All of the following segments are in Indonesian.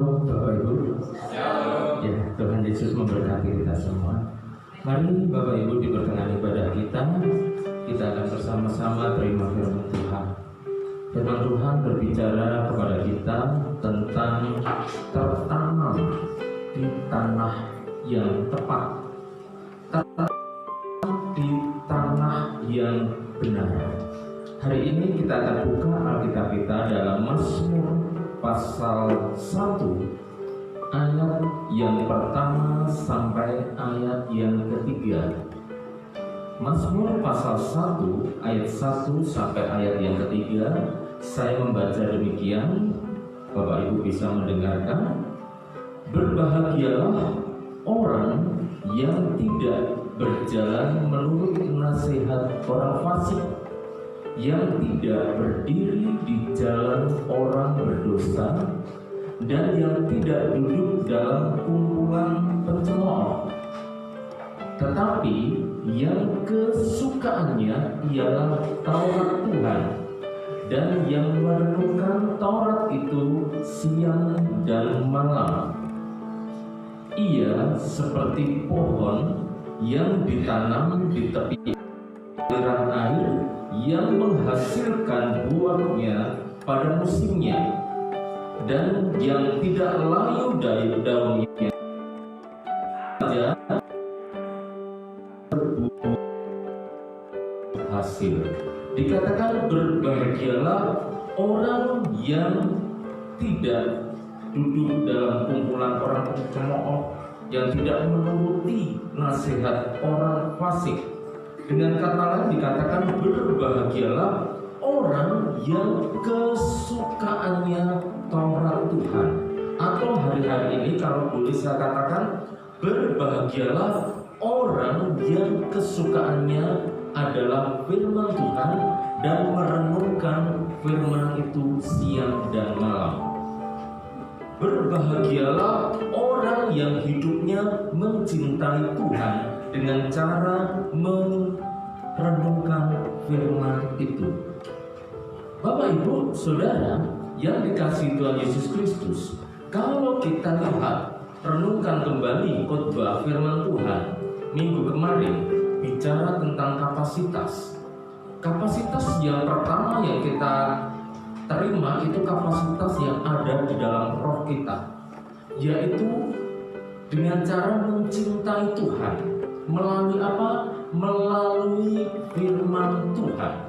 Bapak Ibu, ya Tuhan Yesus memberkati kita semua. Mari Bapak Ibu diperkenani pada kita akan bersama-sama terima firman Tuhan. Firman Tuhan berbicara kepada kita tentang tertanam di tanah yang tepat, tertanam di tanah yang benar. Hari ini kita akan buka Alkitab kita dalam Mazmur pasal 1 ayat yang pertama sampai ayat yang ketiga. Mazmur pasal 1 ayat 1 sampai ayat yang ketiga. Saya membaca demikian, Bapak Ibu bisa mendengarkan. Berbahagialah orang yang tidak berjalan menurut nasihat orang fasik, yang tidak berdiri di jalan orang berdosa, dan yang tidak duduk dalam kumpulan pencemooh, tetapi yang kesukaannya ialah Taurat Tuhan, dan yang merenungkan Taurat itu siang dan malam. Ia seperti pohon yang ditanam di tepi aliran air, yang menghasilkan buahnya pada musimnya, dan yang tidak layu dari daunnya saja berhasil. Dikatakan berbahagialah orang yang tidak duduk dalam kumpulan orang pencemooh, yang tidak menuruti nasihat orang fasik. Dengan kata lain dikatakan berbahagialah orang yang kesukaannya Taurat Tuhan. Atau hari-hari ini kalau boleh saya katakan, berbahagialah orang yang kesukaannya adalah firman Tuhan dan merenungkan firman itu siang dan malam. Berbahagialah orang yang hidupnya mencintai Tuhan dengan cara merenungkan firman itu. Bapak Ibu Saudara yang dikasihi Tuhan Yesus Kristus, kalau kita lihat renungkan kembali khotbah firman Tuhan minggu kemarin bicara tentang kapasitas. Kapasitas yang pertama yang kita terima itu kapasitas yang ada di dalam roh kita, yaitu dengan cara mencintai Tuhan. Melalui apa? Melalui firman Tuhan.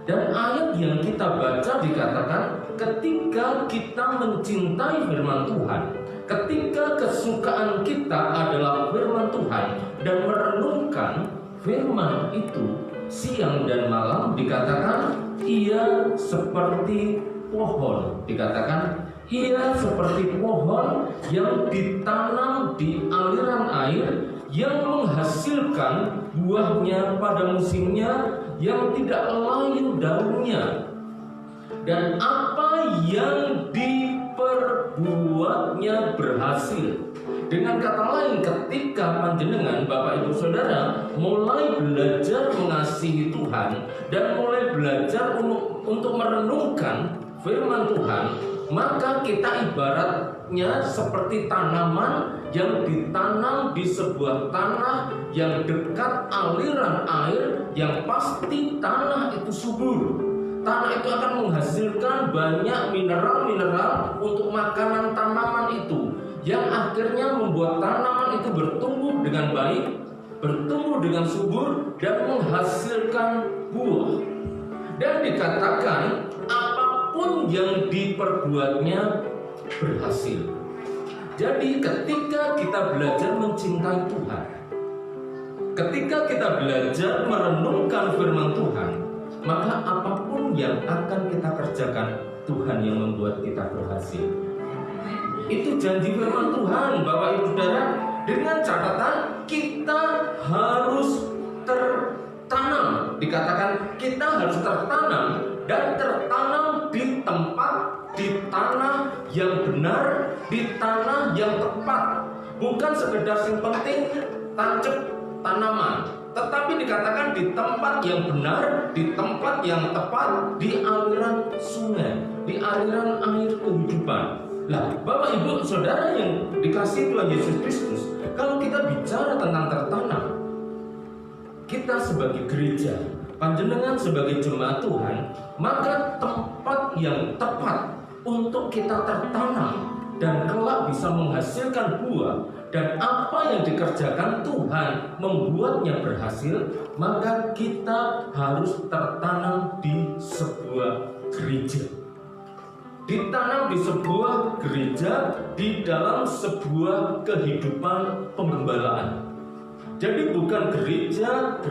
Dan ayat yang kita baca dikatakan ketika kita mencintai firman Tuhan, ketika kesukaan kita adalah firman Tuhan dan merenungkan firman itu siang dan malam, dikatakan ia seperti pohon. Dikatakan ia seperti pohon yang ditanam di aliran air, yang menghasilkan buahnya pada musimnya, yang tidak layu daunnya, dan apa yang diperbuatnya berhasil. Dengan kata lain, ketika panjenengan Bapak Ibu Saudara mulai belajar mengasihi Tuhan dan mulai belajar untuk merenungkan firman Tuhan, maka kita ibaratnya seperti tanaman yang ditanam di sebuah tanah yang dekat aliran air, yang pasti tanah itu subur. Tanah itu akan menghasilkan banyak mineral-mineral untuk makanan tanaman itu, yang akhirnya membuat tanaman itu bertumbuh dengan baik, bertumbuh dengan subur, dan menghasilkan buah. Dan dikatakan apapun yang diperbuatnya berhasil. Jadi ketika kita belajar mencintai Tuhan, ketika kita belajar merenungkan firman Tuhan, maka apapun yang akan kita kerjakan, Tuhan yang membuat kita berhasil. Itu janji firman Tuhan, Bapak Ibu Saudara, dengan catatan kita harus tertanam. Dikatakan kita harus tertanam, dan tertanam di tempat, di tanah yang benar, di tanah yang tepat. Bukan sekedar yang penting tancap tanaman, tetapi dikatakan di tempat yang benar, di tempat yang tepat, di aliran sungai, di aliran air kehidupan. Lah, Bapak Ibu Saudara yang dikasihi Tuhan Yesus Kristus, kalau kita bicara tentang tertanam, kita sebagai gereja, panjenengan sebagai jemaat Tuhan, maka tempat yang tepat untuk kita tertanam dan kelak bisa menghasilkan buah, dan apa yang dikerjakan Tuhan membuatnya berhasil, maka kita harus tertanam di sebuah gereja. Ditanam di sebuah gereja, di dalam sebuah kehidupan penggembalaan. Jadi bukan gereja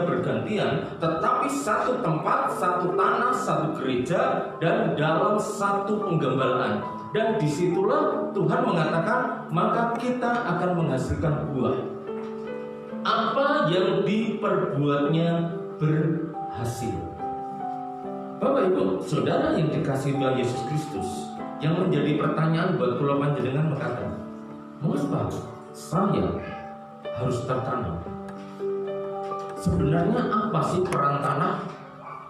bergantian, tetapi satu tempat, satu tanah, satu gereja, dan dalam satu penggembalaan. Dan disitulah Tuhan mengatakan, maka kita akan menghasilkan buah. Apa yang diperbuatnya berhasil. Bapak Ibu Saudara yang dikasihi Tuhan Yesus Kristus, yang menjadi pertanyaan buat kula panjenengan mengatakan, mengapa saya harus tertanam? Sebenarnya apa sih peran tanah?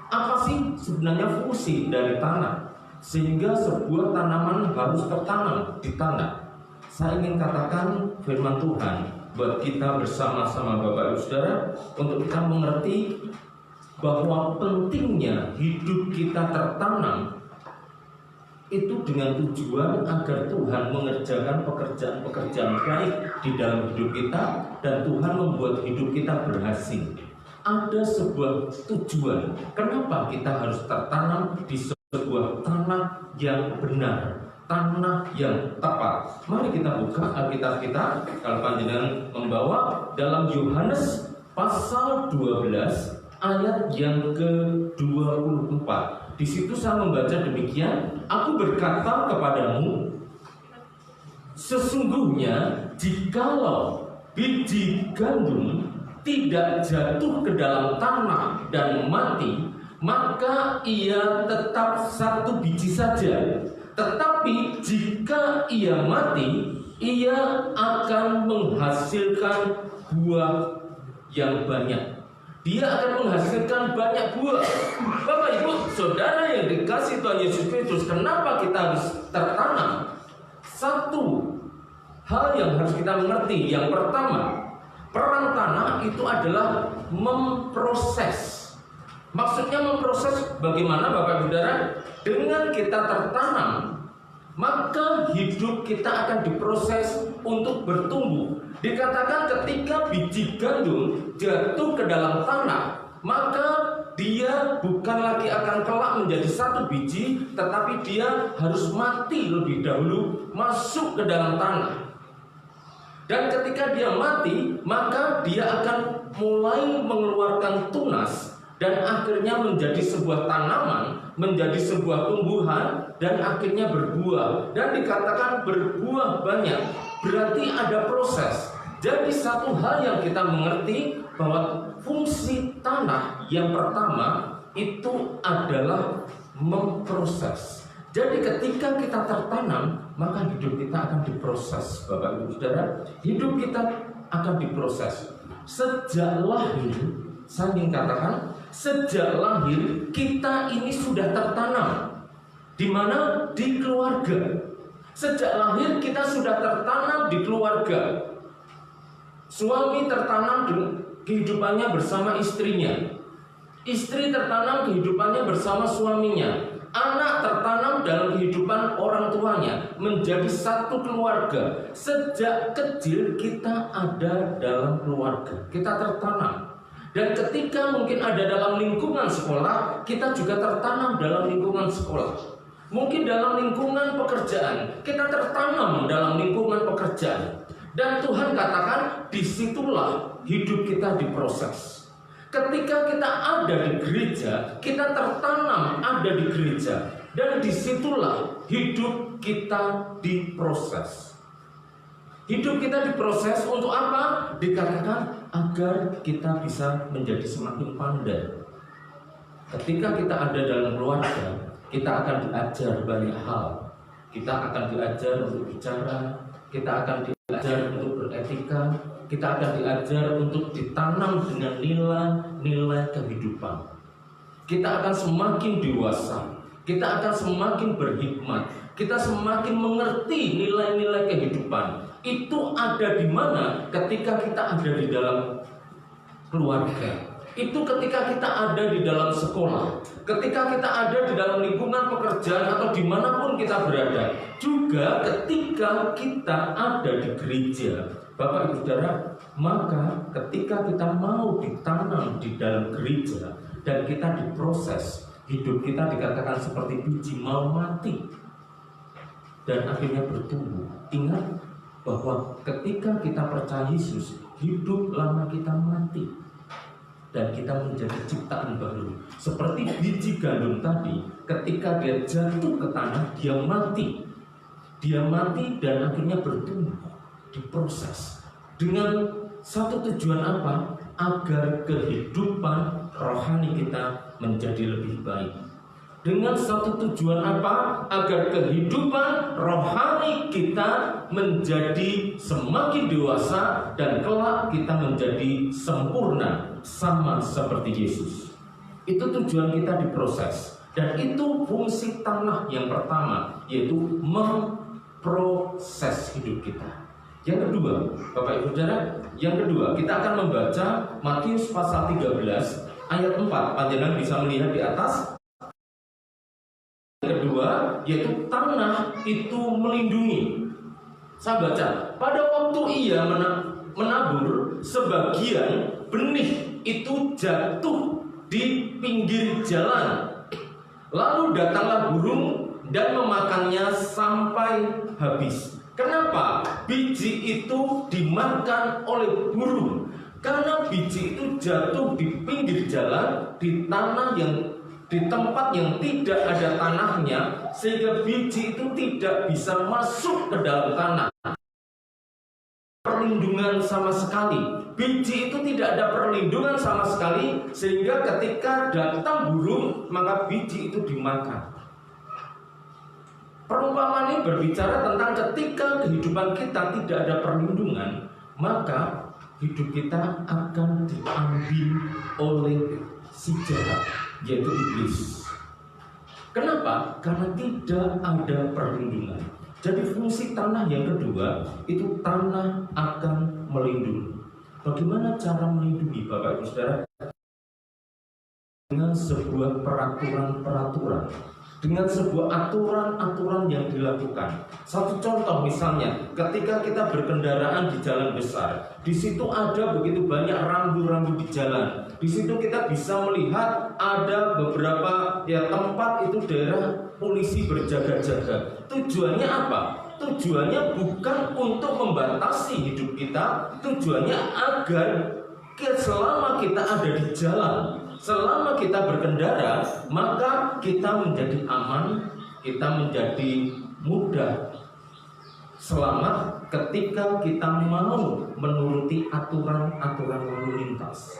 Apa sih sebenarnya fungsi dari tanah sehingga sebuah tanaman harus tertanam di tanah? Saya ingin katakan firman Tuhan buat kita bersama-sama Bapak Ibu Saudara, untuk kita mengerti bahwa pentingnya hidup kita tertanam itu dengan tujuan agar Tuhan mengerjakan pekerjaan-pekerjaan baik di dalam hidup kita, dan Tuhan membuat hidup kita berhasil. Ada sebuah tujuan kenapa kita harus tertanam di sebuah tanah yang benar, tanah yang tepat. Mari kita buka Alkitab kita, kalau panjenengan membawa, dalam Yohanes pasal 12 ayat yang ke-24. Di situ saya membaca demikian, aku berkata kepadamu, sesungguhnya jikalau biji gandum tidak jatuh ke dalam tanah dan mati, maka ia tetap satu biji saja. Tetapi jika ia mati, ia akan menghasilkan buah yang banyak. Dia akan menghasilkan banyak buah. Bapak Ibu Saudara yang dikasihi Tuhan Yesus Kristus, kenapa kita harus tertanam? Satu hal yang harus kita mengerti, yang pertama, peran tanah itu adalah memproses. Maksudnya memproses bagaimana Bapak Ibu Saudara? Dengan kita tertanam, maka hidup kita akan diproses untuk bertumbuh. Dikatakan ketika biji gandum jatuh ke dalam tanah, maka dia bukan lagi akan kelak menjadi satu biji, tetapi dia harus mati lebih dahulu, masuk ke dalam tanah. Dan ketika dia mati, maka dia akan mulai mengeluarkan tunas, dan akhirnya menjadi sebuah tanaman, menjadi sebuah tumbuhan, dan akhirnya berbuah. Dan dikatakan berbuah banyak. Berarti ada proses. Jadi satu hal yang kita mengerti, bahwa fungsi tanah yang pertama itu adalah memproses. Jadi ketika kita tertanam, maka hidup kita akan diproses. Bapak Ibu Saudara, hidup kita akan diproses. Sejak lahir, saya ingin katakan, sejak lahir kita ini sudah tertanam. Di mana? Di keluarga. Sejak lahir kita sudah tertanam di keluarga. Suami tertanam kehidupannya bersama istrinya. Istri tertanam kehidupannya bersama suaminya. Anak tertanam dalam kehidupan orang tuanya, menjadi satu keluarga. Sejak kecil kita ada dalam keluarga, kita tertanam. Dan ketika mungkin ada dalam lingkungan sekolah, kita juga tertanam dalam lingkungan sekolah. Mungkin dalam lingkungan pekerjaan, kita tertanam dalam lingkungan pekerjaan. Dan Tuhan katakan, disitulah hidup kita diproses. Ketika kita ada di gereja, kita tertanam ada di gereja. Dan disitulah hidup kita diproses. Hidup kita diproses untuk apa? Dikatakan agar kita bisa menjadi semakin pandai. Ketika kita ada dalam keluarga, kita akan diajar banyak hal. Kita akan diajar untuk bicara, kita akan diajar untuk beretika, kita akan diajar untuk ditanam dengan nilai-nilai kehidupan. Kita akan semakin dewasa, kita akan semakin berhikmat, kita semakin mengerti nilai-nilai kehidupan. Itu ada di mana ketika kita ada di dalam keluarga. Itu ketika kita ada di dalam sekolah, ketika kita ada di dalam lingkungan pekerjaan atau dimanapun kita berada. Juga ketika kita ada di gereja, Bapak Ibu Saudara, maka ketika kita mau ditanam di dalam gereja dan kita diproses, hidup kita dikatakan seperti biji mau mati dan akhirnya bertumbuh. Ingat bahwa ketika kita percaya Yesus, hidup lama kita mati dan kita menjadi ciptaan baru. Seperti biji gandum tadi, ketika dia jatuh ke tanah, dia mati. Dia mati dan akhirnya bertumbuh, diproses. Dengan satu tujuan apa? Agar kehidupan rohani kita menjadi lebih baik. Dengan satu tujuan apa? Agar kehidupan rohani kita menjadi semakin dewasa dan kelak kita menjadi sempurna sama seperti Yesus. Itu tujuan kita diproses. Dan itu fungsi tanah yang pertama, yaitu memproses hidup kita. Yang kedua, Bapak Ibu Saudara, yang kedua kita akan membaca Matius pasal 13 ayat 4. Panjenengan bisa melihat di atas. Kedua, yaitu tanah itu melindungi. Saya baca, pada waktu ia menabur, sebagian benih itu jatuh di pinggir jalan. Lalu datanglah burung dan memakannya sampai habis. Kenapa? Biji itu dimakan oleh burung. Karena biji itu jatuh di pinggir jalan, di tanah yang di tempat yang tidak ada tanahnya, sehingga biji itu tidak bisa masuk ke dalam tanah. Perlindungan sama sekali. Biji itu tidak ada perlindungan sama sekali, sehingga ketika datang burung, maka biji itu dimakan. Perumpamaan ini berbicara tentang ketika kehidupan kita tidak ada perlindungan, maka hidup kita akan diambil oleh si jahat, yaitu iblis. Kenapa? Karena tidak ada perlindungan. Jadi fungsi tanah yang kedua, itu tanah akan melindungi. Bagaimana cara melindungi, Bapak Ibu Saudara? Dengan sebuah peraturan-peraturan, dengan sebuah aturan-aturan yang dilakukan. Satu contoh misalnya, ketika kita berkendaraan di jalan besar, di situ ada begitu banyak rambu-rambu di jalan. Di situ kita bisa melihat ada beberapa tempat itu daerah polisi berjaga-jaga. Tujuannya apa? Tujuannya bukan untuk membatasi hidup kita, tujuannya agar selama kita ada di jalan, selama kita berkendara, maka kita menjadi aman, kita menjadi mudah, selamat ketika kita mau menuruti aturan-aturan lalu lintas.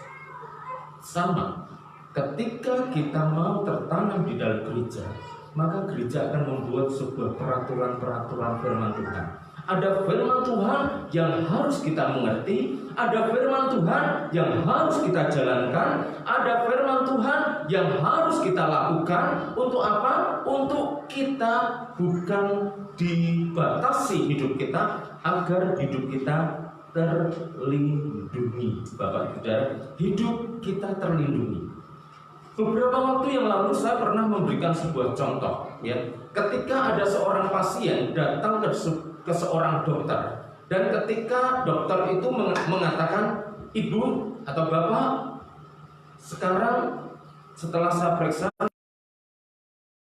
Sama, ketika kita mau tertanam di dalam gereja, maka gereja akan membuat sebuah peraturan-peraturan firman Tuhan. Ada firman Tuhan yang harus kita mengerti, ada firman Tuhan yang harus kita jalankan, ada firman Tuhan yang harus kita lakukan. Untuk apa? Untuk kita bukan dibatasi hidup kita, agar hidup kita terlindungi. Bapak Ibu Saudara, hidup kita terlindungi. Beberapa waktu yang lalu saya pernah memberikan sebuah contoh, ya. Ketika ada seorang pasien datang ke seorang dokter, dan ketika dokter itu mengatakan, ibu atau bapak, sekarang setelah saya periksa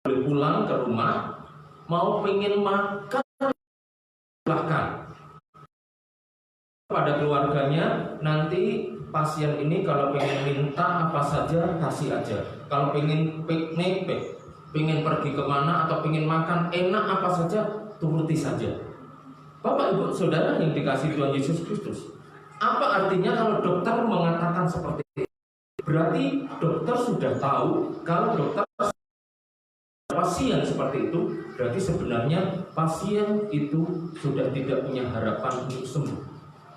boleh pulang ke rumah, mau pengen makan silahkan. Pada keluarganya, nanti pasien ini kalau pengen minta apa saja kasih aja. Kalau pengen piknik, pengen pergi kemana atau pengen makan enak apa saja, turuti saja. Bapak Ibu Saudara yang dikasihi Tuhan Yesus Kristus, apa artinya kalau dokter mengatakan seperti itu? Berarti dokter sudah tahu kalau dokter pasien seperti itu, berarti sebenarnya pasien itu sudah tidak punya harapan untuk sembuh,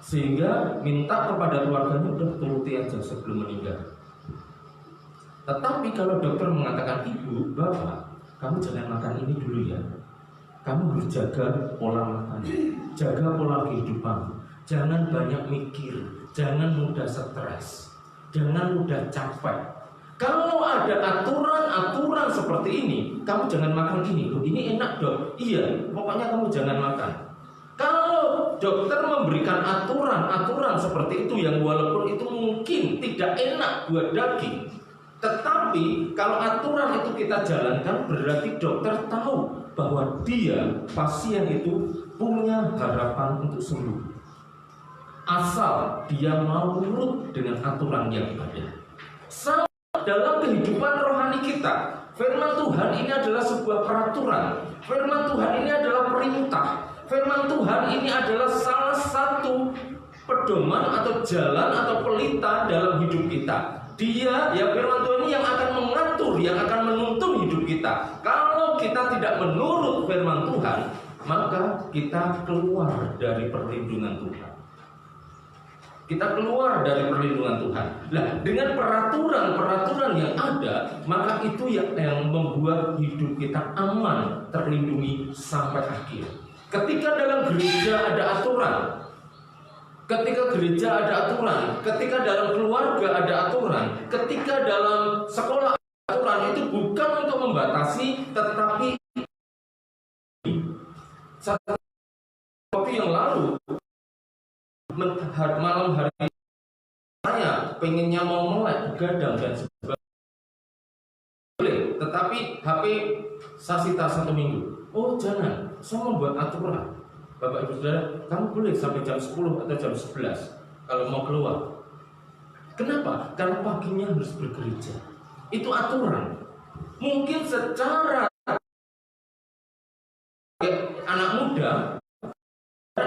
sehingga minta kepada keluarganya udah turuti aja sebelum meninggal. Tetapi kalau dokter mengatakan, ibu, bapak, kamu jangan makan ini dulu ya, kamu harus jaga pola makan, jaga pola kehidupan. Jangan banyak mikir, jangan mudah stres, jangan mudah capek. Kalau ada aturan-aturan seperti ini, kamu jangan makan ini. Loh, ini enak dok. Iya, pokoknya kamu jangan makan. Kalau dokter memberikan aturan-aturan seperti itu yang walaupun itu mungkin tidak enak buat daging, tetapi kalau aturan itu kita jalankan, berarti dokter tahu bahwa dia, pasien itu punya harapan untuk sembuh. Asal dia mau nurut dengan aturan yang ada. Sama dalam kehidupan rohani kita, firman Tuhan ini adalah sebuah peraturan. Firman Tuhan ini adalah perintah. Firman Tuhan ini adalah salah satu pedoman atau jalan atau pelita dalam hidup kita. Dia, ya firman Tuhan ini yang akan mengatur, yang akan menuntun hidup kita. Kalau kita tidak menurut firman Tuhan, maka kita keluar dari perlindungan Tuhan. Kita keluar dari perlindungan Tuhan. Nah, dengan peraturan-peraturan yang ada, maka itu yang membuat hidup kita aman, terlindungi sampai akhir. Ketika dalam gereja ada aturan, ketika gereja ada aturan, ketika dalam keluarga ada aturan, ketika dalam sekolah ada aturan, itu bukan untuk membatasi, tetapi satu waktu yang lalu, malam hari saya pengennya mau melek, begadang dan sebagainya, tetapi HP saya sita 1 minggu. Oh jangan, saya membuat aturan. Bapak Ibu Saudara, kamu boleh sampai jam 10 atau jam 11 kalau mau keluar. Kenapa? Karena paginya harus bergereja. Itu aturan. Mungkin secara anak muda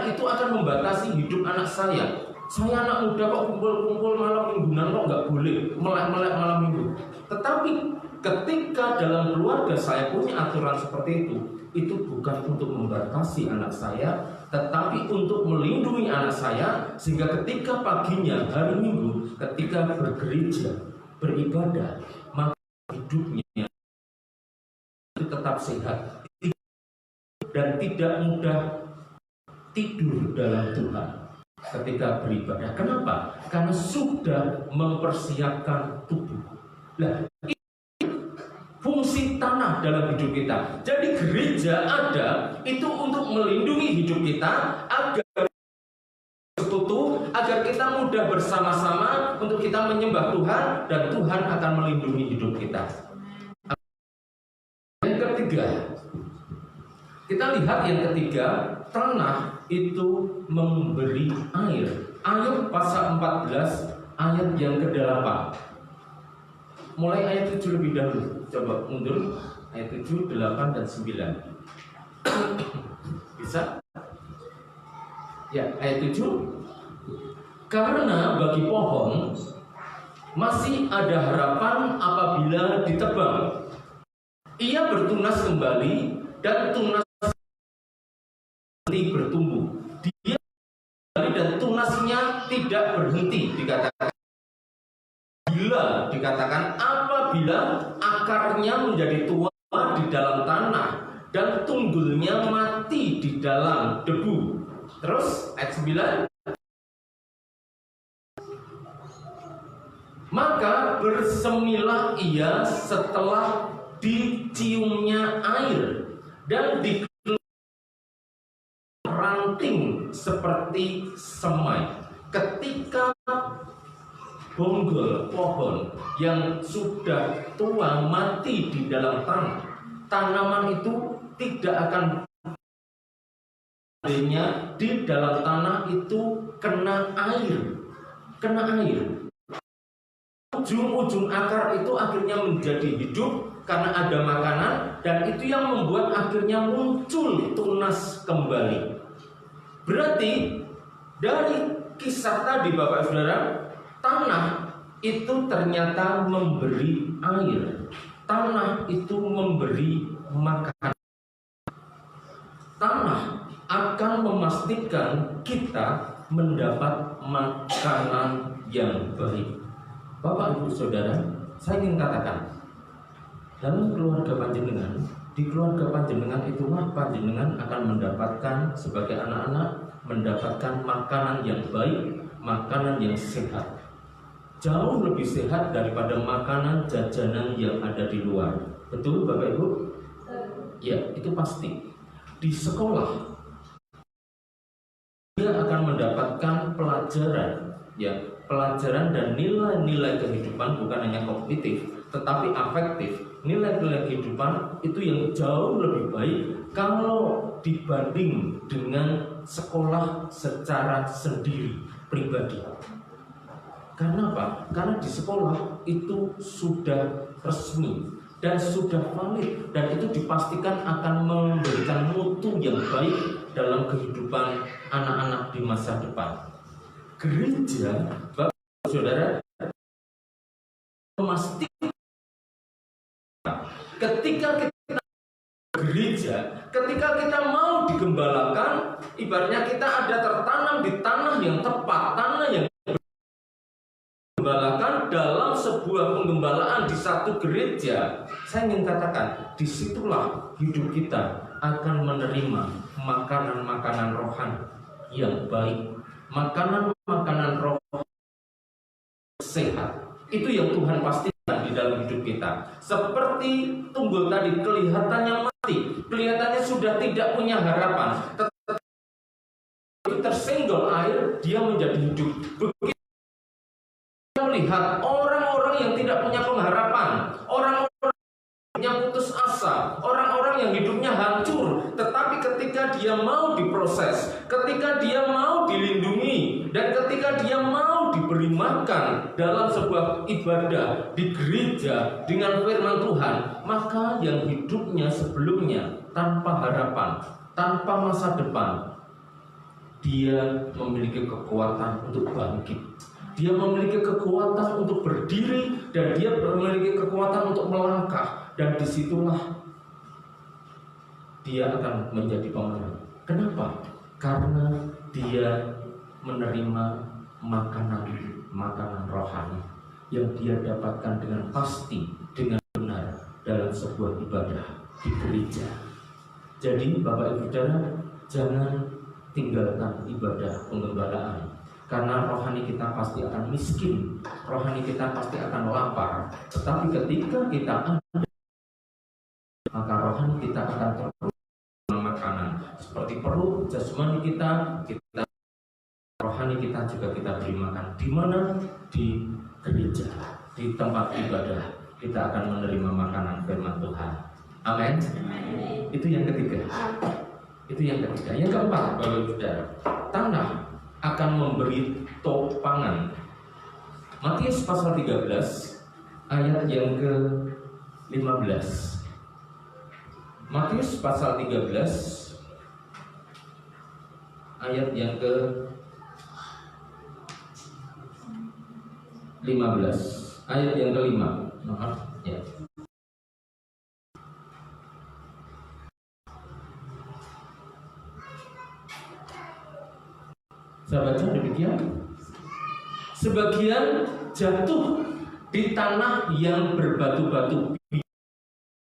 itu akan membatasi hidup anak saya. Saya anak muda kok kumpul-kumpul malam mingguan kok nggak boleh melek-melek malam minggu. Tetapi ketika dalam keluarga saya punya aturan seperti itu bukan untuk membatasi anak saya, tetapi untuk melindungi anak saya sehingga ketika paginya hari Minggu, ketika bergereja, beribadah, maka hidupnya itu tetap sehat dan tidak mudah tidur dalam Tuhan ketika beribadah. Kenapa? Karena sudah mempersiapkan tubuh. Nah, ini fungsi tanah dalam hidup kita. Jadi gereja ada itu untuk melindungi hidup kita agar sekutu, agar kita mudah bersama-sama untuk kita menyembah Tuhan dan Tuhan akan melindungi hidup kita. Yang ketiga, kita lihat yang ketiga, tanah itu memberi air. Ayat pasal 14 ayat yang ke-8. Mulai ayat 7 lebih dahulu. Coba mundur ayat 7, 8 dan 9. Bisa? Ya, ayat 7. Karena bagi pohon masih ada harapan apabila ditebang. Ia bertunas kembali dan tunas bertumbuh. Dia dan tunasnya tidak berhenti, dikatakan. Bila dikatakan apabila akarnya menjadi tua di dalam tanah dan tunggulnya mati di dalam debu. Terus ayat 9. Maka bersemilah ia setelah diciumnya air dan ranting seperti semai. Ketika bonggol pohon yang sudah tua mati di dalam tanah, tanaman itu tidak akan di dalam tanah itu kena air. Ujung-ujung akar itu akhirnya menjadi hidup karena ada makanan, dan itu yang membuat akhirnya muncul tunas kembali. Berarti dari kisah tadi Bapak Saudara, tanah itu ternyata memberi air. Tanah itu memberi makanan. Tanah akan memastikan kita mendapat makanan yang baik. Bapak Ibu Saudara, saya ingin katakan, dalam keluarga panjenengan Di keluarga panjenengan itulah panjenengan akan mendapatkan sebagai anak-anak mendapatkan makanan yang baik, makanan yang sehat. Jauh lebih sehat daripada makanan jajanan yang ada di luar. Betul Bapak Ibu? Ya, itu pasti. Di sekolah dia akan mendapatkan pelajaran, ya, pelajaran dan nilai-nilai kehidupan, bukan hanya kognitif, tetapi afektif. Nilai-nilai kehidupan itu yang jauh lebih baik kalau dibanding dengan sekolah secara sendiri, pribadi. Karena apa? Karena di sekolah itu sudah resmi dan sudah valid, dan itu dipastikan akan memberikan mutu yang baik dalam kehidupan anak-anak di masa depan. Gereja, Bapak Saudara, memastikan ketika kita gereja, ketika kita mau digembalakan, ibaratnya kita ada tertanam di tanah yang tepat, tanah yang digembalakan dalam sebuah penggembalaan di satu gereja. Saya ingin katakan, disitulah hidup kita akan menerima makanan-makanan rohani yang baik, makanan-makanan rohani sehat. Itu yang Tuhan pastikan di dalam hidup kita. Seperti Tunggul tadi, kelihatannya mati, kelihatannya sudah tidak punya harapan, tetapi tersenggol air, dia menjadi hidup. Begitu kita melihat orang-orang yang tidak punya pengharapan, orang-orang yang putus asa, orang-orang yang hidupnya hancur, tetapi ketika dia mau diproses, ketika dia mau dilindungi, dan ketika dia mau diberi makan dalam sebuah ibadah di gereja dengan firman Tuhan, maka yang hidupnya sebelumnya tanpa harapan, tanpa masa depan, dia memiliki kekuatan untuk bangkit. Dia memiliki kekuatan untuk berdiri, dan dia memiliki kekuatan untuk melangkah, dan disitulah dia akan menjadi pemenang. Kenapa? Karena dia menerima makanan rohani yang dia dapatkan dengan pasti, dengan benar dalam sebuah ibadah di gereja. Jadi Bapak Ibu Saudara, jangan tinggalkan ibadah penggembalaan, karena rohani kita pasti akan miskin, rohani kita pasti akan lapar. Tetapi ketika kita ada, maka rohani kita akan terus makanan, seperti perut jasmani kita rohani kita juga kita beri makan. Di mana? Di gereja, di tempat ibadah kita akan menerima makanan firman Tuhan. Amin. Itu yang ketiga. Yang keempat, Bapak Ibu Saudara, tanah akan memberi topangan. Matius pasal 13 ayat yang ke-15. Matius pasal 13 ayat yang ke-15, ayat yang ke-5. Maaf ya. Saya baca demikian. Sebagian jatuh di tanah yang berbatu-batu.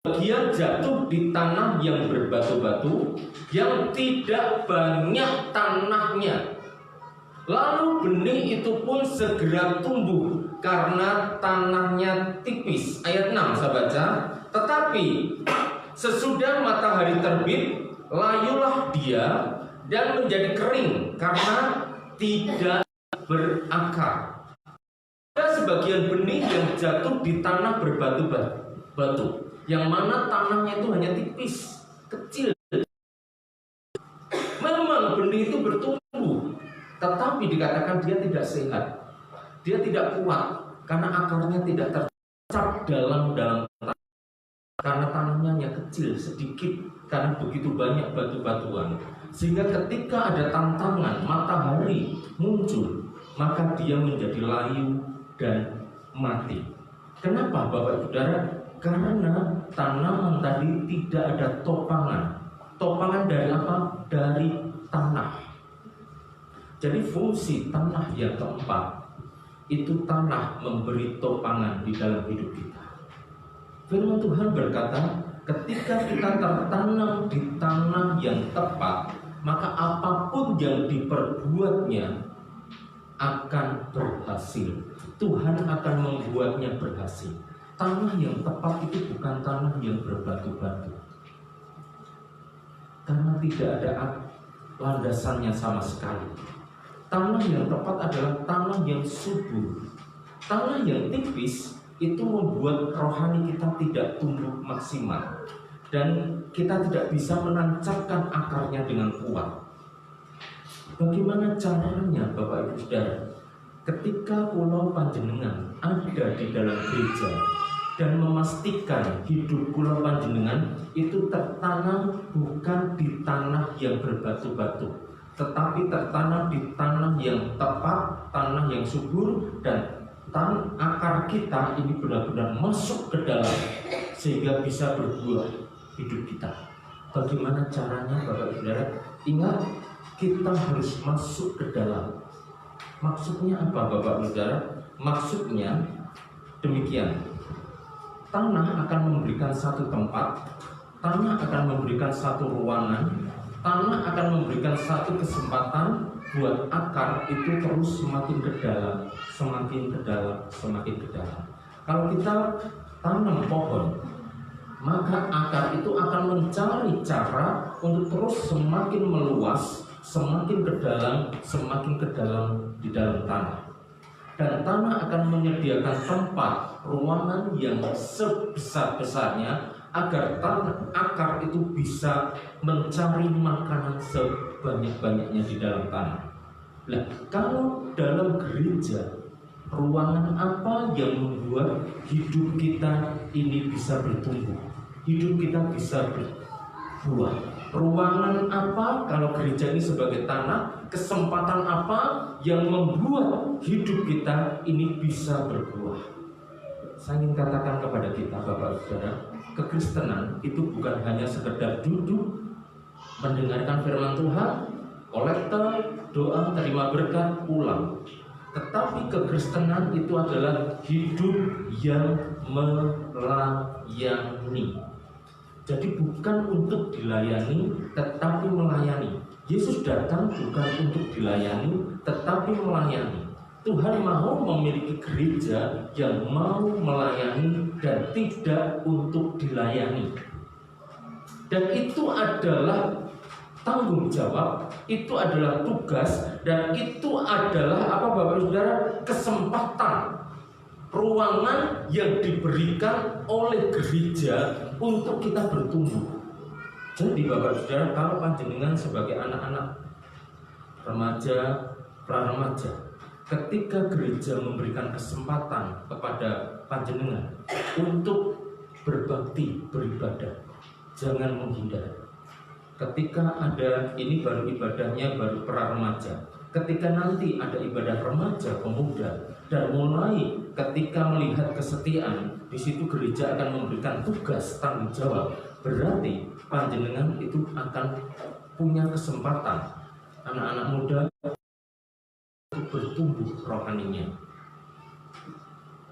Sebagian jatuh di tanah yang berbatu-batu, yang tidak banyak tanahnya. Lalu benih itu pun segera tumbuh karena tanahnya tipis. Ayat 6 saya baca. Tetapi sesudah matahari terbit, layulah dia dan menjadi kering karena tidak berakar. Ada sebagian benih yang jatuh di tanah berbatu-batu, yang mana tanahnya itu hanya tipis, kecil. Memang benih itu bertumbuh, tetapi dikatakan dia tidak sehat, dia tidak kuat, karena akarnya tidak tercap dalam tanah, karena tanahnya hanya kecil, sedikit, karena begitu banyak batu-batuan. Sehingga ketika ada tantangan, matahari muncul, maka dia menjadi layu dan mati. Kenapa Bapak Ibu Saudara? Karena tanaman tadi tidak ada topangan. Topangan dari apa? Dari tanah. Jadi fungsi tanah yang keempat, itu tanah memberi topangan di dalam hidup kita. Firman Tuhan berkata, Ketika kita tertanam di tanah yang tepat, maka apapun yang diperbuatnya akan berhasil. Tuhan akan membuatnya berhasil. Tanah yang tepat itu bukan tanah yang berbatu-batu, karena tidak ada landasannya sama sekali. Tanah yang tepat adalah tanah yang subur. Tanah yang tipis itu membuat rohani kita tidak tumbuh maksimal, dan kita tidak bisa menancapkan akarnya dengan kuat. Bagaimana caranya Bapak Ibu Saudara? Ketika pulau panjenengan ada di dalam gereja dan memastikan hidup pulau panjenengan itu tertanam bukan di tanah yang berbatu-batu, tetapi tertanam di tanah yang tepat, tanah yang subur, dan akar kita ini benar-benar masuk ke dalam sehingga bisa berbuah hidup kita. Bagaimana caranya Bapak Ibu Saudara? Ingat, kita harus masuk ke dalam. Maksudnya apa Bapak Ibu Saudara? Maksudnya demikian. Tanah akan memberikan satu tempat, tanah akan memberikan satu ruangan, tanah akan memberikan satu kesempatan buat akar itu terus semakin ke dalam, semakin ke dalam, semakin ke dalam. Kalau kita tanam pohon, maka akar itu akan mencari cara untuk terus semakin meluas, semakin ke dalam, semakin ke dalam di dalam tanah. Dan tanah akan menyediakan tempat, ruangan yang sebesar-besarnya agar akar itu bisa mencari makanan sebanyak-banyaknya di dalam tanah. Nah, kalau dalam gereja, ruangan apa yang membuat hidup kita ini bisa bertumbuh, hidup kita bisa berbuah? Ruangan apa kalau gereja ini sebagai tanah? Kesempatan apa yang membuat hidup kita ini bisa berbuah? Saya ingin katakan kepada kita Bapak Saudara, kekristenan itu bukan hanya sekedar duduk mendengarkan firman Tuhan, kolektor, doa, terima berkat, pulang. Tetapi kekristenan itu adalah hidup yang melayani. Jadi bukan untuk dilayani, tetapi melayani. Yesus datang bukan untuk dilayani, tetapi melayani. Tuhan mau memiliki gereja yang mau melayani dan tidak untuk dilayani. Dan itu adalah tanggung jawab, itu adalah tugas, dan itu adalah apa Bapak Saudara? Kesempatan, ruangan yang diberikan oleh gereja untuk kita bertumbuh. Jadi Bapak Saudara, kalau panjenengan sebagai anak-anak remaja, pra-remaja, ketika gereja memberikan kesempatan kepada panjenengan untuk berbakti, beribadah, jangan menghindar. Ketika ada, ini baru ibadahnya baru pra-remaja. Ketika nanti ada ibadah remaja, pemuda, dan mulai ketika melihat kesetiaan, di situ gereja akan memberikan tugas, tanggung jawab. Berarti panjenengan itu akan punya kesempatan, anak-anak muda, untuk bertumbuh rohaninya,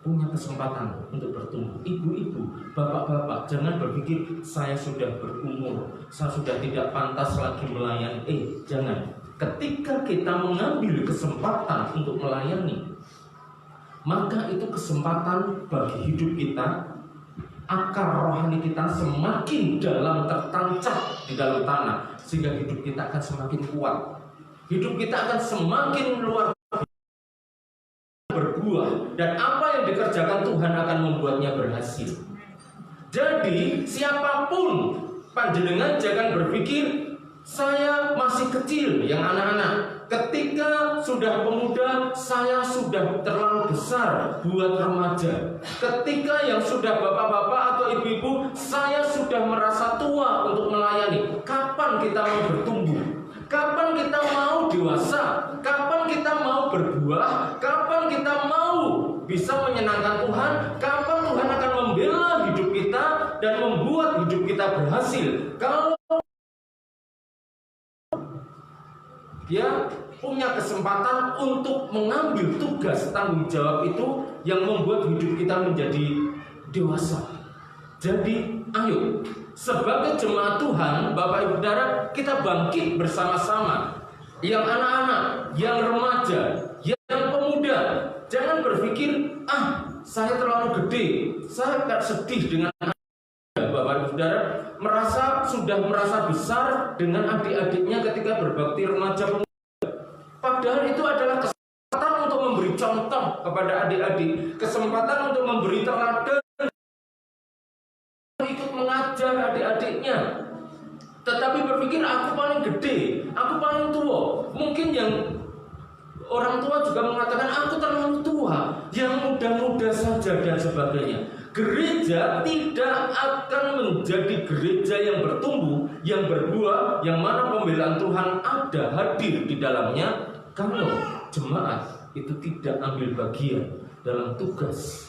punya kesempatan untuk bertumbuh. Ibu-ibu, bapak-bapak, jangan berpikir saya sudah berumur, saya sudah tidak pantas lagi melayani. Jangan. Ketika kita mengambil kesempatan untuk melayani, maka itu kesempatan bagi hidup kita. Akar rohani kita semakin dalam tertancap di dalam tanah, sehingga hidup kita akan semakin kuat. Hidup kita akan semakin luar berbuah, dan apa yang dikerjakan Tuhan akan membuatnya berhasil. Jadi siapapun panjenengan jangan berpikir saya masih kecil, yang anak-anak. Ketika sudah pemuda, saya sudah terlalu besar buat remaja. Ketika yang sudah bapak-bapak atau ibu-ibu, saya sudah merasa tua untuk melayani. Kapan kita mau bertumbuh? Kapan kita mau dewasa? Kapan kita mau berbuah? Kapan kita mau bisa menyenangkan Tuhan? Kapan Tuhan akan membela hidup kita dan membuat hidup kita berhasil? Kalau dia punya kesempatan untuk mengambil tugas tanggung jawab itu yang membuat hidup kita menjadi dewasa. Jadi Ayo, sebagai jemaat Tuhan, Bapak Ibu Saudara, kita bangkit bersama-sama. Yang anak-anak, yang remaja, yang pemuda, jangan berpikir, saya terlalu gede, saya gak sedih dengan Bapak Ibu Saudara, sudah merasa besar dengan adik-adiknya ketika berbakti remaja pemuda. Padahal itu adalah kesempatan untuk memberi contoh kepada adik-adik, kesempatan untuk memberi teladan, ikut mengajar adik-adiknya. Tetapi berpikir aku paling gede, aku paling tua. Mungkin yang orang tua juga mengatakan aku terlalu tua, yang muda-muda saja dan sebagainya. Gereja tidak akan menjadi gereja yang bertumbuh, yang berbuah, yang mana pembelaan Tuhan ada hadir di dalamnya kalau jemaat itu tidak ambil bagian dalam tugas,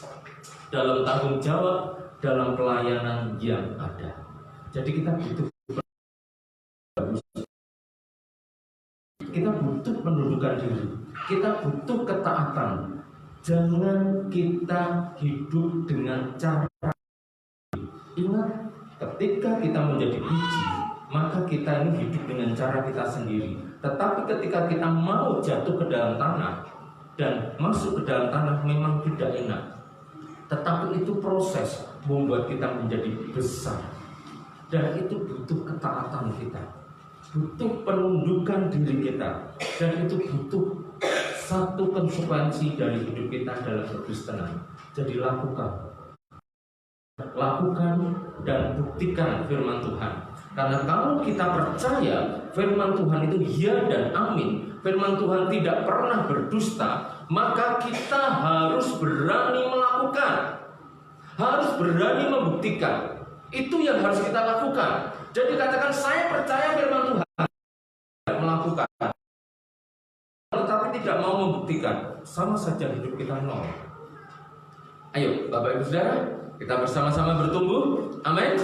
dalam tanggung jawab, dalam pelayanan yang ada. Jadi kita butuh pendudukan diri, kita butuh ketaatan. Jangan kita hidup dengan cara. Ingat, ketika kita menjadi biji, maka kita ini hidup dengan cara kita sendiri. Tetapi ketika kita mau jatuh ke dalam tanah dan masuk ke dalam tanah memang tidak enak. Tetapi itu proses membuat kita menjadi besar. Dan itu butuh ketaatan kita, butuh penundukan diri kita, dan itu butuh satu konsekuensi dari hidup kita adalah berkristenan. Jadi lakukan dan buktikan firman Tuhan. Karena kalau kita percaya firman Tuhan itu ya dan amin, firman Tuhan tidak pernah berdusta, maka kita harus berani melakukan, harus berani membuktikan. Itu yang harus kita lakukan. Jadi katakan saya percaya firman Tuhan, melakukan, tetapi tidak mau membuktikan, sama saja hidup kita nol. Ayo Bapak Ibu Saudara, kita bersama-sama bertumbuh. Amin.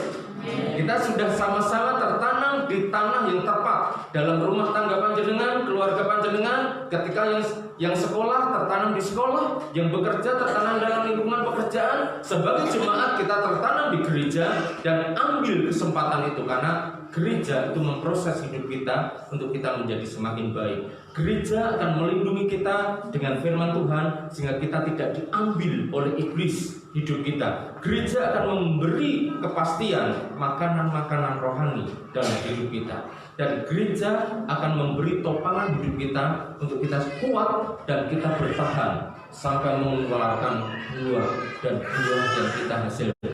Kita sudah sama-sama tertanam di tanah yang tepat, dalam rumah tangga panjenengan, keluarga panjenengan. Ketika yang sekolah tertanam di sekolah, yang bekerja tertanam dalam lingkungan pekerjaan. Sebagai jemaat kita tertanam di gereja, dan ambil kesempatan itu, karena gereja itu memproses hidup kita untuk kita menjadi semakin baik. Gereja akan melindungi kita dengan firman Tuhan sehingga kita tidak diambil oleh iblis hidup kita. Gereja akan memberi kepastian makanan-makanan rohani dalam hidup kita. Dan gereja akan memberi topangan hidup kita untuk kita kuat dan kita bertahan sampai mengeluarkan buah dan buah yang kita hasilkan.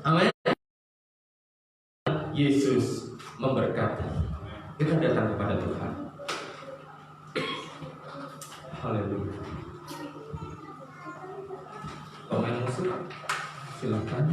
Amin. Yesus memberkati. Kita datang kepada Tuhan. Haleluya. Pemain musik, silakan.